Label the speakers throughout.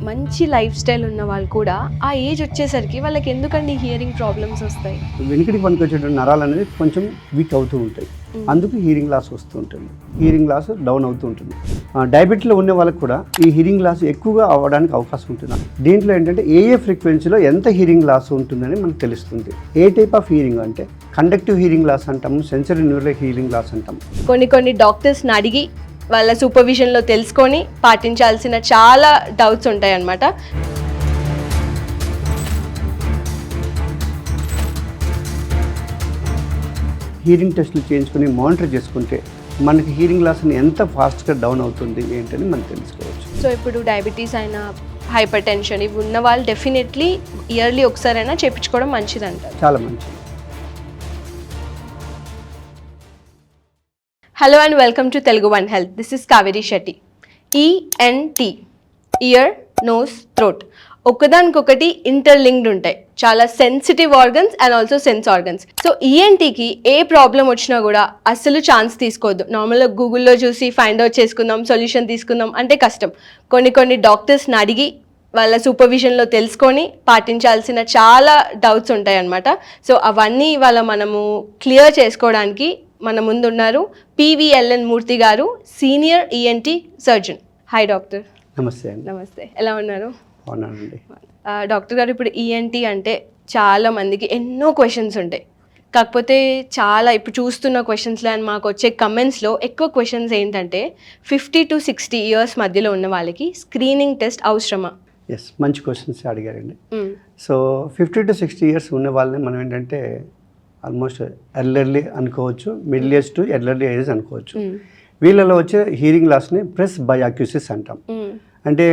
Speaker 1: మంచి life style ఉన్న వాళ్ళు కూడా ఆ ఏజ్ వచ్చేసరికి వాళ్ళకి ఎందుకండి హియరింగ్ ప్రాబ్లమ్స్ వస్తాయి?
Speaker 2: వెనుకటి పనికొచ్చేటువంటి నరాలు అనేది కొంచెం వీక్ అవుతూ ఉంటాయి, అందుకు హీరింగ్ లాస్ వస్తూ ఉంటుంది, హీరింగ్ లాస్ డౌన్ అవుతూ ఉంటుంది. డయాబెటీలో ఉన్న వాళ్ళకి కూడా ఈ హీరింగ్ లాస్ ఎక్కువగా అవ్వడానికి అవకాశం ఉంటుంది. దీంట్లో ఏంటంటే ఏ ఫ్రీక్వెన్సీలో ఎంత హీరింగ్ లాస్ ఉంటుందని మనకు తెలుస్తుంది. ఏ టైప్ ఆఫ్ హీరింగ్ అంటే కండక్టివ్ హీరింగ్ లాస్ అంటాము, సెన్సరీ న్యూరల్ హీరింగ్ లాస్ అంటాము.
Speaker 1: కొన్ని డాక్టర్స్ని అడిగి వాళ్ళ సూపర్విజన్లో తెలుసుకొని పాటించాల్సిన చాలా డౌట్స్ ఉంటాయి అన్నమాట.
Speaker 2: హీరింగ్ టెస్టులు చేయించుకొని మానిటర్ చేసుకుంటే మనకి హీరింగ్ లాస్ ఎంత ఫాస్ట్గా డౌన్ అవుతుంది ఏంటని మనం తెలుసుకోవచ్చు.
Speaker 1: సో ఇప్పుడు డయాబెటీస్ అయినా హైపర్ టెన్షన్ ఇవి ఉన్న వాళ్ళు డెఫినెట్లీ ఇయర్లీ ఒకసారైనా చేయించుకోవడం మంచిది అంటారు.
Speaker 2: చాలా మంచిది.
Speaker 1: Hello and welcome to Telugu one health. This is Kaveri Shetty. ENT, ear, nose, throat ఒకదానికొకటి ఇంటర్లింక్డ్ ఉంటాయి. చాలా sensitive organs and also sense organs. So ఈఎన్టీకి ఏ ప్రాబ్లం వచ్చినా కూడా అస్సలు ఛాన్స్ తీసుకోవద్దు. నార్మల్గా గూగుల్లో చూసి ఫైండ్ అవుట్ చేసుకుందాం, సొల్యూషన్ తీసుకుందాం అంటే కష్టం. కొన్ని డాక్టర్స్ని అడిగి వాళ్ళ సూపర్విజన్లో తెలుసుకొని పాటించాల్సిన చాలా డౌట్స్ ఉంటాయి అన్నమాట. సో అవన్నీ ఇవాళ మనము క్లియర్ చేసుకోవడానికి మన ముందు ఉన్నారు పివిఎల్ఎన్ మూర్తి గారు, senior ENT surgeon. Hi doctor.
Speaker 2: నమస్తే అండి.
Speaker 1: నమస్తే, ఎలా ఉన్నారు?
Speaker 2: అవునండి.
Speaker 1: డాక్టర్ గారు, ఇప్పుడు ఈఎన్టీ అంటే చాలా మందికి ఎన్నో క్వశ్చన్స్ ఉంటాయి. కాకపోతే చాలా ఇప్పుడు చూస్తున్న క్వశ్చన్స్లో అండ్ మాకు వచ్చే కమెంట్స్లో ఎక్కువ క్వశ్చన్స్ ఏంటంటే 50 to 60 ఇయర్స్ మధ్యలో ఉన్న వాళ్ళకి స్క్రీనింగ్ టెస్ట్ అవసరమా?
Speaker 2: ఎస్, మంచి క్వశ్చన్స్ అడిగారండి. సో 50 to 60 ఇయర్స్ ఉన్న వాళ్ళని మనం ఏంటంటే ఆల్మోస్ట్ ఎల్డర్లీ అనుకోవచ్చు, middle age to elderly age అనుకోవచ్చు. వీళ్ళలో వచ్చే హీరింగ్ లాస్ని ప్రెస్ బయాక్యూసిస్ అంటాం. అంటే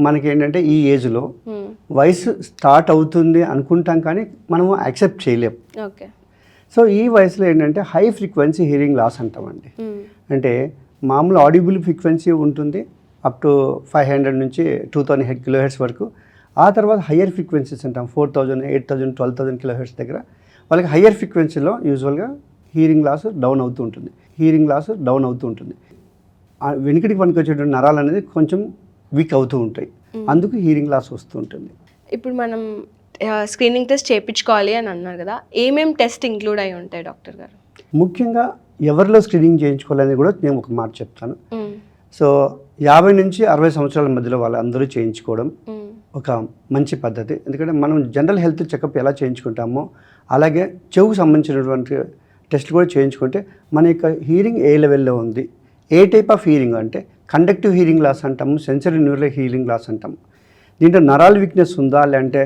Speaker 2: మనకి ఏంటంటే ఈ ఏజ్లో వయసు స్టార్ట్ అవుతుంది అనుకుంటాం కానీ మనము యాక్సెప్ట్ చేయలేం.
Speaker 1: ఓకే.
Speaker 2: సో ఈ వయసులో ఏంటంటే హై ఫ్రీక్వెన్సీ హీరింగ్ లాస్ అంటామండి. అంటే మామూలు ఆడిబుల్ ఫ్రీక్వెన్సీ ఉంటుంది అప్ టు 500 నుంచి 2000 కిలోహెర్ట్స్ వరకు. ఆ తర్వాత హయ్యర్ ఫ్రీక్వెన్సీస్ అంటాం 4000, 8000, 12000 కిలోహెర్ట్స్ దగ్గర వాళ్ళకి హయ్యర్ ఫ్రీక్వెన్సీలో యూజువల్గా హీరింగ్ లాస్ డౌన్ అవుతూ ఉంటుంది, వెనుకటికి పనికొచ్చేటువంటి నరాలు అనేది కొంచెం వీక్ అవుతూ ఉంటాయి, అందుకు హీరింగ్ లాస్ వస్తూ ఉంటుంది.
Speaker 1: ఇప్పుడు మనం స్క్రీనింగ్ టెస్ట్ చేయించుకోవాలి అని అన్నారు కదా, ఏమేమి టెస్ట్ ఇంక్లూడ్ అయి ఉంటాయి డాక్టర్ గారు?
Speaker 2: ముఖ్యంగా ఎవరిలో స్క్రీనింగ్ చేయించుకోవాలని కూడా నేను ఒక మాట చెప్తాను. సో 50 నుంచి 60 సంవత్సరాల మధ్యలో వాళ్ళందరూ చేయించుకోవడం ఒక మంచి పద్ధతి. ఎందుకంటే మనం జనరల్ హెల్త్ చెకప్ ఎలా చేయించుకుంటామో అలాగే చెవుకు సంబంధించినటువంటి టెస్ట్లు కూడా చేయించుకుంటే మన యొక్క హీరింగ్ ఏ లెవెల్లో ఉంది, ఏ టైప్ ఆఫ్ హీరింగ్ అంటే కండక్టివ్ హీరింగ్ లాస్ అంటాము, సెన్సరీ న్యూరల్ హీరింగ్ లాస్ అంటాము. దీంట్లో నరాల వీక్నెస్ ఉందా, లేదంటే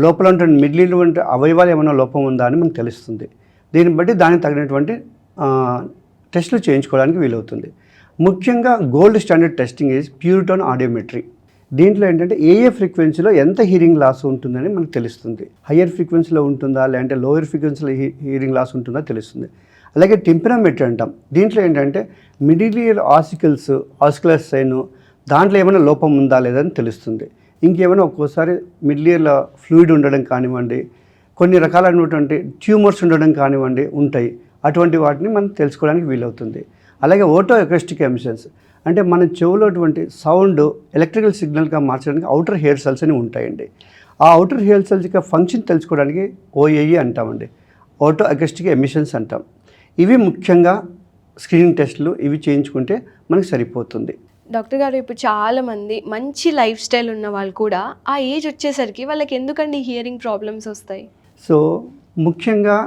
Speaker 2: లోపల ఉంటున్న మిడిల్ వంటి అవయవాలు ఏమైనా లోపం ఉందా అని మనకు తెలుస్తుంది. దీన్ని బట్టి దానికి తగినటువంటి టెస్టులు చేయించుకోవడానికి వీలవుతుంది. ముఖ్యంగా gold standard testing is pure tone audiometry. దీంట్లో ఏంటంటే ఏ ఫ్రీక్వెన్సీలో ఎంత హీరింగ్ లాస్ ఉంటుందని మనకు తెలుస్తుంది. హయ్యర్ ఫ్రీక్వెన్సీలో ఉంటుందా, లేదంటే లోయర్ ఫ్రీక్వెన్సీలో హీరింగ్ లాస్ ఉంటుందా తెలుస్తుంది. అలాగే టెంపరామెట్రీ అంటాం. దీంట్లో ఏంటంటే మిడిల్ ఇయర్ ఆస్కులర్ సైన్ దాంట్లో ఏమైనా లోపం ఉందా లేదని తెలుస్తుంది. ఇంకేమైనా ఒక్కోసారి మిడిల్ ఇయర్లో ఫ్లూయిడ్ ఉండడం కానివ్వండి, కొన్ని రకాలైనటువంటి ట్యూమర్స్ ఉండడం కానివ్వండి ఉంటాయి. అటువంటి వాటిని మనం తెలుసుకోవడానికి వీలవుతుంది. అలాగే ఓటో అకౌస్టిక్ ఎమిషన్స్ అంటే మన చెవులోటువంటి సౌండ్ ఎలక్ట్రికల్ సిగ్నల్గా మార్చడానికి అవుటర్ హెయిర్ సెల్స్ అని ఉంటాయండి. ఆ అవుటర్ హెయిర్ సెల్స్ యొక్క ఫంక్షన్ తెలుసుకోవడానికి ఓఏఈ అంటామండి, ఓటో అకౌస్టిక్ ఎమిషన్స్ అంటాం. ఇవి ముఖ్యంగా స్క్రీనింగ్ టెస్టులు, ఇవి చేయించుకుంటే మనకు సరిపోతుంది.
Speaker 1: డాక్టర్ గారు, ఇప్పుడు చాలామంది మంచి లైఫ్ స్టైల్ ఉన్న వాళ్ళు కూడా ఆ ఏజ్ వచ్చేసరికి వాళ్ళకి ఎందుకండి హియరింగ్ ప్రాబ్లమ్స్ వస్తాయి?
Speaker 2: సో ముఖ్యంగా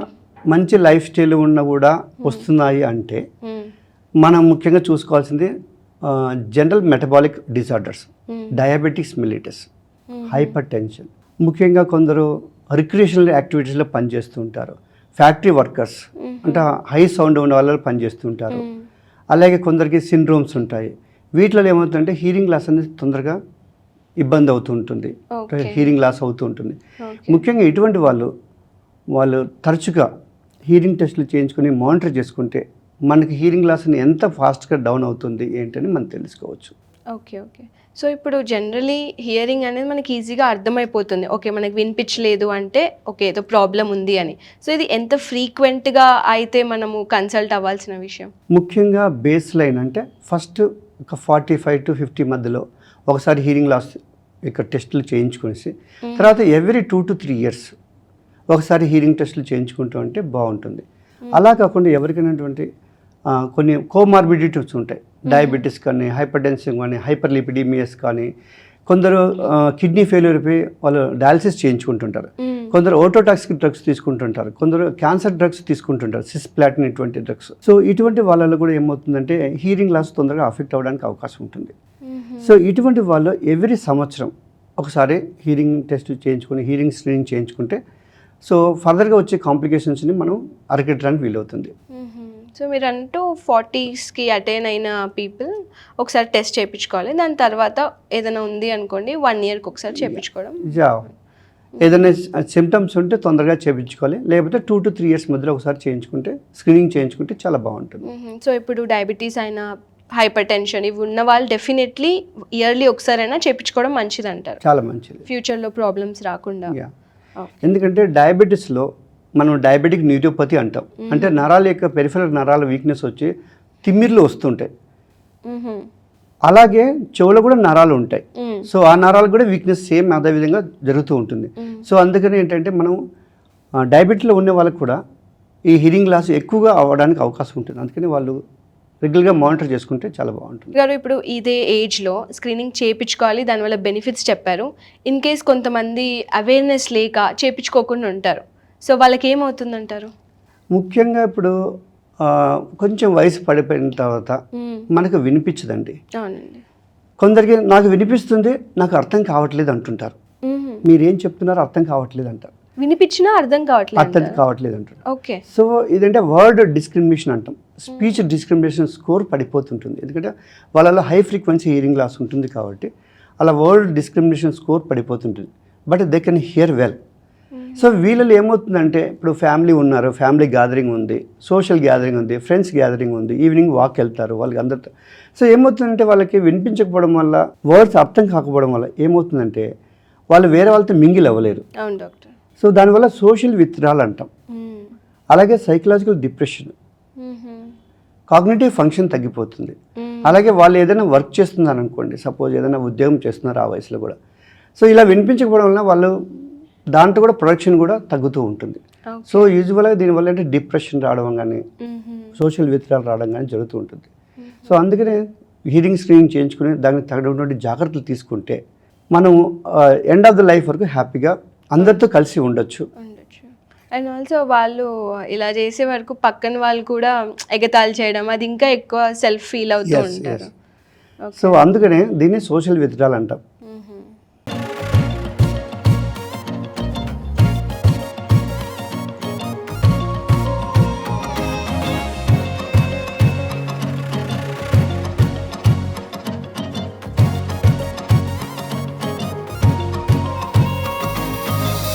Speaker 2: మంచి లైఫ్ స్టైల్ ఉన్న కూడా వస్తున్నాయి అంటే మనం ముఖ్యంగా చూసుకోవాల్సింది general metabolic disorders, diabetics mellitus, hyper tension. ముఖ్యంగా కొందరు రిక్రియేషనల్ యాక్టివిటీస్లో పనిచేస్తూ ఉంటారు, ఫ్యాక్టరీ వర్కర్స్ అంటే హై సౌండ్ ఉన్న వాళ్ళు పనిచేస్తుంటారు. అలాగే కొందరికి సిండ్రోమ్స్ ఉంటాయి. వీటిలో ఏమవుతుందంటే హీరింగ్ లాస్ అనేది తొందరగా ఇబ్బంది అవుతూ ఉంటుంది, హీరింగ్ లాస్ అవుతూ ఉంటుంది. ముఖ్యంగా ఇటువంటి వాళ్ళు తరచుగా హీరింగ్ టెస్టులు చేయించుకొని మానిటర్ చేసుకుంటే మనకి హీరింగ్ లాస్ ఎంత ఫాస్ట్గా డౌన్ అవుతుంది ఏంటని మనం తెలుసుకోవచ్చు.
Speaker 1: ఓకే. సో ఇప్పుడు జనరలీ హియరింగ్ అనేది మనకి ఈజీగా అర్థమైపోతుంది. ఓకే, మనకి వినిపించలేదు అంటే ఓకే ఏదో ప్రాబ్లం ఉంది అని. సో ఇది ఎంత ఫ్రీక్వెంట్గా అయితే మనము కన్సల్ట్ అవ్వాల్సిన విషయం?
Speaker 2: ముఖ్యంగా బేస్ లైన్ అంటే ఫస్ట్ ఒక 45 to 50 మధ్యలో ఒకసారి హీరింగ్ లాస్ ఇక్కడ టెస్టులు చేయించుకొనేసి తర్వాత ఎవ్రీ 2 to 3 years ఒకసారి హీరింగ్ టెస్టులు చేయించుకుంటూ ఉంటే బాగుంటుంది. అలా కాకుండా ఎవరికైనాటువంటి కొన్ని కోమార్బిడిటీస్ ఉంటాయి, డయాబెటీస్ కానీ, హైపర్ టెన్షన్ కానీ, హైపర్ లిపిడీమియస్ కానీ, కొందరు కిడ్నీ ఫెయిల్యూర్ అయిపోయి వాళ్ళు డయాలసిస్ చేయించుకుంటుంటారు, కొందరు ఓటోటాక్సిక్ డ్రగ్స్ తీసుకుంటుంటారు, కొందరు క్యాన్సర్ డ్రగ్స్ తీసుకుంటుంటారు, సిస్ప్లాటిన్ ఇటువంటి డ్రగ్స్. సో ఇటువంటి వాళ్ళలో కూడా ఏమవుతుందంటే హీరింగ్ లాస్ తొందరగా అఫెక్ట్ అవ్వడానికి అవకాశం ఉంటుంది. సో ఇటువంటి వాళ్ళు ఎవ్రీ సంవత్సరం ఒకసారి హీరింగ్ టెస్ట్ చేయించుకొని హీరింగ్ స్క్రీనింగ్ చేయించుకుంటే సో ఫర్దర్గా వచ్చే కాంప్లికేషన్స్ని మనం అరికట్టడానికి వీలవుతుంది.
Speaker 1: సో మీరు అంటూ 40sకి అటైన్ అయిన పీపుల్ ఒకసారి టెస్ట్ చేయించుకోవాలి, దాని తర్వాత ఏదైనా ఉంది అనుకోండి 1 yearకి ఒకసారి చేయించుకోవడం.
Speaker 2: ఏదైనా సిమ్టమ్స్ ఉంటే తొందరగా చేయించుకోవాలి, లేకపోతే 2 to 3 years మధ్యలో ఒకసారి చేయించుకుంటే స్క్రీనింగ్ చేయించుకుంటే చాలా బాగుంటుంది.
Speaker 1: సో ఇప్పుడు డయాబెటీస్ అయినా హైపర్ టెన్షన్ ఇవి ఉన్న వాళ్ళు డెఫినెట్లీ ఇయర్లీ ఒకసారైనా చేయించుకోవడం మంచిది అంటారు,
Speaker 2: చాలా మంచిది,
Speaker 1: ఫ్యూచర్లో ప్రాబ్లమ్స్ రాకుండా.
Speaker 2: ఎందుకంటే డయాబెటీస్లో మనం డయాబెటిక్ న్యూరోపతి అంటాం, అంటే నరాల యొక్క పెరిఫెరల్ నరాల వీక్నెస్ వచ్చి తిమ్మిర్లు వస్తుంటాయి, అలాగే చెవులో కూడా నరాలు ఉంటాయి. సో ఆ నరాలు కూడా వీక్నెస్ సేమ్ అదే విధంగా జరుగుతూ ఉంటుంది. సో అందుకని ఏంటంటే మనం డయాబెటీస్లో ఉన్న వాళ్ళకి కూడా ఈ హీరింగ్ లాస్ ఎక్కువగా అవ్వడానికి అవకాశం ఉంటుంది, అందుకని వాళ్ళు రెగ్యులర్గా మానిటర్ చేసుకుంటే చాలా బాగుంటుంది.
Speaker 1: గారు ఇప్పుడు ఇదే ఏజ్లో స్క్రీనింగ్ చేయించుకోవాలి, దానివల్ల బెనిఫిట్స్ చెప్పారు. ఇన్ కేస్ కొంతమంది అవేర్నెస్ లేక చేయించుకోకుండా ఉంటారు, సో వాళ్ళకి ఏమవుతుందంటారు?
Speaker 2: ముఖ్యంగా ఇప్పుడు కొంచెం వయసు పడిపోయిన తర్వాత మనకు వినిపించదండి.
Speaker 1: అవునండి.
Speaker 2: కొందరికి నాకు వినిపిస్తుంది, నాకు అర్థం కావట్లేదు అంటుంటారు. మీరేం చెప్తున్నారో అర్థం కావట్లేదు అంటారు,
Speaker 1: వినిపించినా అర్థం
Speaker 2: కావట్లేదు అంటారు.
Speaker 1: ఓకే.
Speaker 2: సో ఇదంటే వర్డ్ డిస్క్రిమినేషన్ అంటాం, స్పీచ్ డిస్క్రిమినేషన్ స్కోర్ పడిపోతుంటుంది, ఎందుకంటే వాళ్ళలో హై ఫ్రీక్వెన్సీ హియరింగ్ లాస్ ఉంటుంది కాబట్టి అలా వర్డ్ డిస్క్రిమినేషన్ స్కోర్ పడిపోతుంటుంది. But they can hear well. So వీళ్ళలో ఏమవుతుందంటే ఇప్పుడు ఫ్యామిలీ ఉన్నారు, ఫ్యామిలీ గ్యాదరింగ్ ఉంది, సోషల్ గ్యాదరింగ్ ఉంది, ఫ్రెండ్స్ గ్యాదరింగ్ ఉంది, ఈవినింగ్ వాక్ వెళ్తారు వాళ్ళకి అందరితో. సో ఏమవుతుందంటే వాళ్ళకి వినిపించకపోవడం వల్ల, వర్డ్స్ అర్థం కాకపోవడం వల్ల ఏమవుతుందంటే వాళ్ళు వేరే వాళ్ళతో మింగిల్ అవ్వలేరు.
Speaker 1: అవును డాక్టర్.
Speaker 2: సో దానివల్ల సోషల్ విత్డ్రాల్ అంటాం, అలాగే సైకలాజికల్ డిప్రెషన్, కాగ్నిటివ్ ఫంక్షన్ తగ్గిపోతుంది. అలాగే వాళ్ళు ఏదైనా వర్క్ చేస్తున్నారు అనుకోండి, సపోజ్ ఏదైనా ఉద్యోగం చేస్తున్నారు ఆ వయసులో కూడా, సో ఇలా వినిపించకపోవడం వల్ల వాళ్ళు దాంట్లో కూడా ప్రొడక్షన్ కూడా తగ్గుతూ ఉంటుంది. సో యూజువల్గా దీనివల్ల అంటే డిప్రెషన్ రావడం కానీ, సోషల్ విత్డ్రాల్ రావడం కానీ జరుగుతూ ఉంటుంది. సో అందుకనే హీరింగ్ స్క్రీనింగ్ చేయించుకుని దానికి తగినటువంటి జాగ్రత్తలు తీసుకుంటే మనం ఎండ్ ఆఫ్ ద లైఫ్ వరకు హ్యాపీగా అందరితో కలిసి ఉండొచ్చు.
Speaker 1: అండ్ ఆల్సో వాళ్ళు ఇలా చేసే వరకు పక్కన వాళ్ళు కూడా ఎగతాళి చేయడం, అది ఇంకా ఎక్కువ సెల్ఫ్ ఫీల్ అవుతూ ఉంటారు.
Speaker 2: సో అందుకనే దీన్ని సోషల్ విత్డ్రాల్ అంటాం.